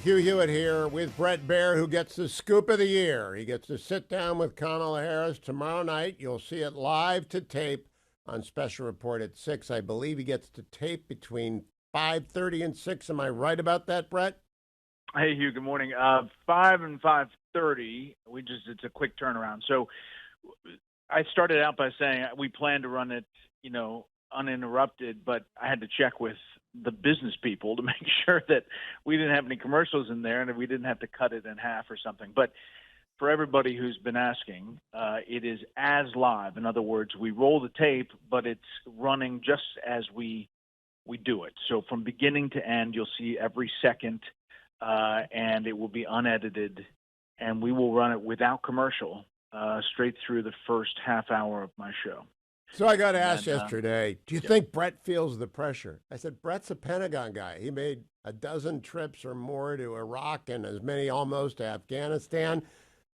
Hugh Hewitt here with Bret Baier, who gets the scoop of the year. He gets to sit down with Kamala Harris tomorrow night. You'll see it live to tape on Special Report at 6. I believe he gets to tape between 5:30 and 6. Am I right about that, Bret? Hey, Hugh, good morning. 5 and 5:30, it's a quick turnaround. So I started out by saying we plan to run it, uninterrupted, but I had to check with the business people to make sure that we didn't have any commercials in there and that we didn't have to cut it in half or something. But for everybody who's been asking, it is as live. In other words, we roll the tape, but it's running just as we do it. So from beginning to end, you'll see every second, and it will be unedited, and we will run it without commercial straight through the first half hour of my show. So I got asked yesterday, do you think Bret feels the pressure? I said, Bret's a Pentagon guy. He made a dozen trips or more to Iraq and as many almost to Afghanistan.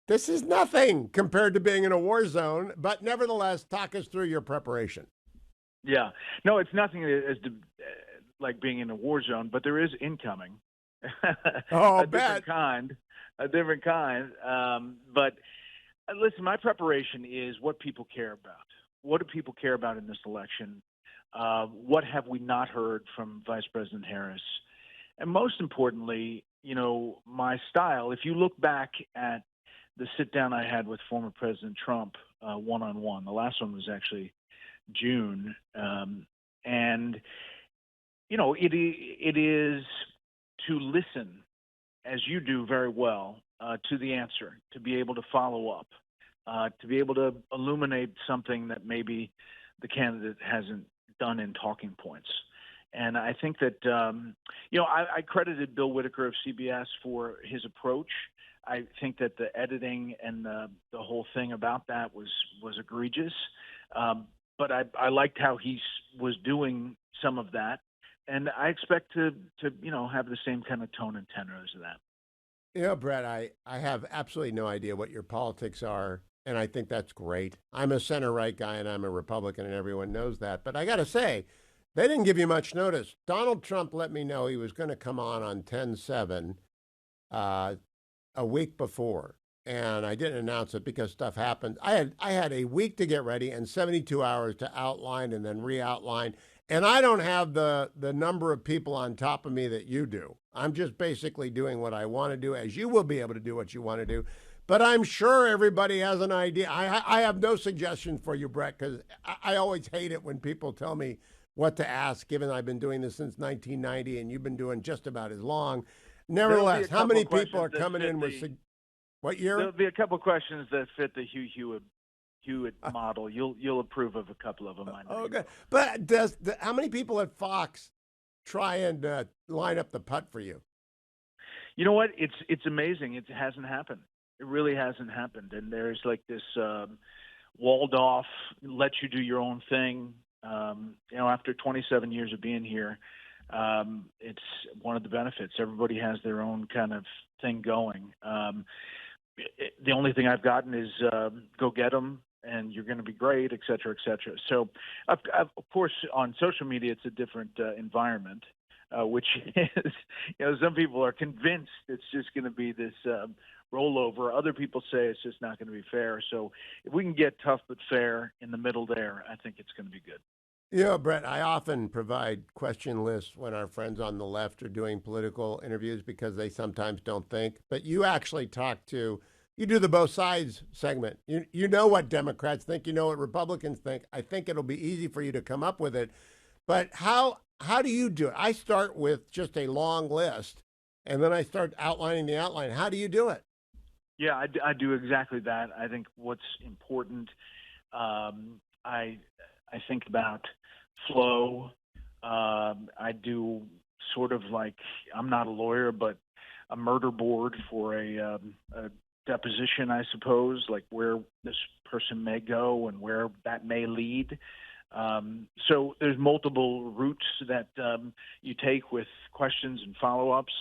This is nothing compared to being in a war zone, but nevertheless, talk us through your preparation. Yeah. No, it's nothing like being in a war zone, but there is incoming. Oh, a different kind. But listen, my preparation is what people care about. What do people care about in this election? What have we not heard from Vice President Harris? And most importantly, my style. If you look back at the sit-down I had with former President Trump one-on-one, the last one was actually June. And, it is to listen, as you do very well, to the answer, to be able to follow up. To be able to illuminate something that maybe the candidate hasn't done in talking points. And I think that, I credited Bill Whitaker of CBS for his approach. I think that the editing and the whole thing about that was egregious. But I liked how he was doing some of that. And I expect to have the same kind of tone and tenor as that. Bret, I have absolutely no idea what your politics are. And I think that's great. I'm a center-right guy, and I'm a Republican, and everyone knows that. But I got to say, they didn't give you much notice. Donald Trump let me know he was going to come on 10/7 a week before, and I didn't announce it because stuff happened. I had a week to get ready and 72 hours to outline and then re-outline. And I don't have the number of people on top of me that you do. I'm just basically doing what I want to do, as you will be able to do what you want to do. But I'm sure everybody has an idea. I have no suggestions for you, Bret, because I always hate it when people tell me what to ask, given I've been doing this since 1990 and you've been doing just about as long. Nevertheless, how many people are coming in with what year? There'll be a couple of questions that fit the Hugh Hewitt model. You'll approve of a couple of them. Okay, but how many people at Fox try and line up the putt for you? You know what? It's amazing. It hasn't happened. It really hasn't happened. And there's like this walled off, let you do your own thing. After 27 years of being here, it's one of the benefits. Everybody has their own kind of thing going. The only thing I've gotten is go get them, and you're going to be great, et cetera, et cetera. So, of course, on social media, it's a different environment, which is, some people are convinced it's just going to be this rollover. Other people say it's just not going to be fair. So if we can get tough but fair in the middle there, I think it's going to be good. Bret, I often provide question lists when our friends on the left are doing political interviews because they sometimes don't think. But you actually you do the both sides segment. You know what Democrats think. You know what Republicans think. I think it'll be easy for you to come up with it. But how do you do it? I start with just a long list, and then I start outlining the outline. How do you do it? Yeah, I do exactly that. I think what's important, I think about flow. I do sort of like, I'm not a lawyer, but a murder board for a deposition, I suppose, like where this person may go and where that may lead. So there's multiple routes that you take with questions and follow-ups.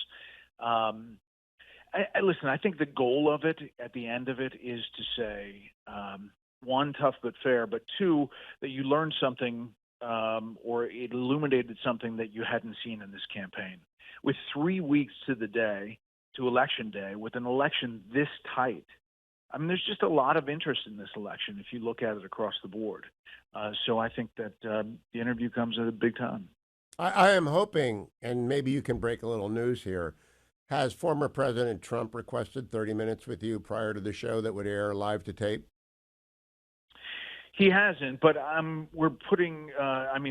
Listen, I think the goal of it, at the end of it, is to say, one, tough but fair, but two, that you learned something or it illuminated something that you hadn't seen in this campaign. With 3 weeks to the day, to Election Day with an election this tight. I mean, there's just a lot of interest in this election if you look at it across the board. So I think that the interview comes at a big time. I am hoping, and maybe you can break a little news here. Has former President Trump requested 30 minutes with you prior to the show that would air live to tape? He hasn't, but we're putting.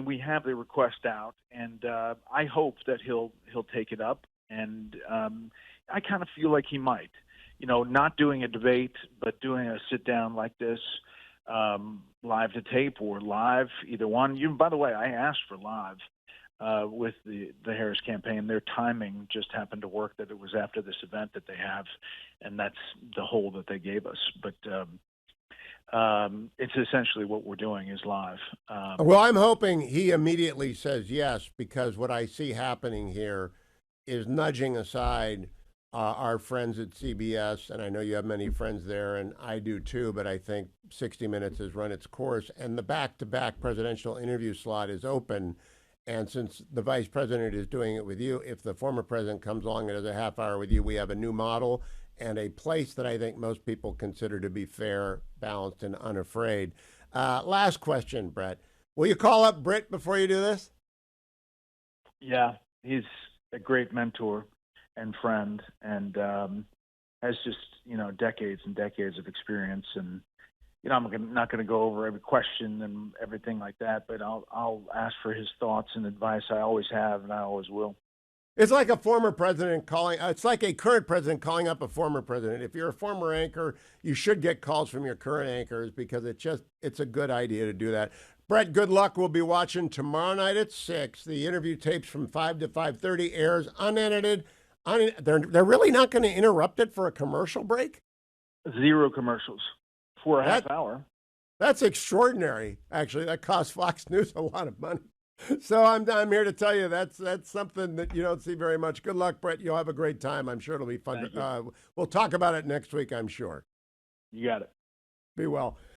We have the request out, and I hope that he'll take it up. And I kind of feel like he might. Not doing a debate, but doing a sit down like this, live to tape or live, either one. By the way, I asked for live with the Harris campaign. Their timing just happened to work that it was after this event that they have, and that's the hold that they gave us. But it's essentially what we're doing is live. Well, I'm hoping he immediately says yes, because what I see happening here is nudging aside our friends at CBS, and I know you have many friends there, and I do too, but I think 60 Minutes has run its course, and the back-to-back presidential interview slot is open. And since the vice president is doing it with you, if the former president comes along and does a half hour with you, we have a new model and a place that I think most people consider to be fair, balanced, and unafraid. Last question, Bret. Will you call up Bret before you do this? Yeah, he's a great mentor and friend, and has just decades and decades of experience. And I'm not going to go over every question and everything like that, but I'll ask for his thoughts and advice. I always have, and I always will. It's like a former president calling. It's like a current president calling up a former president. If you're a former anchor, you should get calls from your current anchors, because it's a good idea to do that. Bret, good luck. We'll be watching tomorrow night at 6. The interview tapes from 5 to 5:30 airs unedited. They're really not going to interrupt it for a commercial break? Zero commercials for a half hour. That's extraordinary. Actually, that costs Fox News a lot of money. So I'm here to tell you that's something that you don't see very much. Good luck, Bret. You'll have a great time. I'm sure it'll be fun. We'll talk about it next week, I'm sure. You got it. Be well.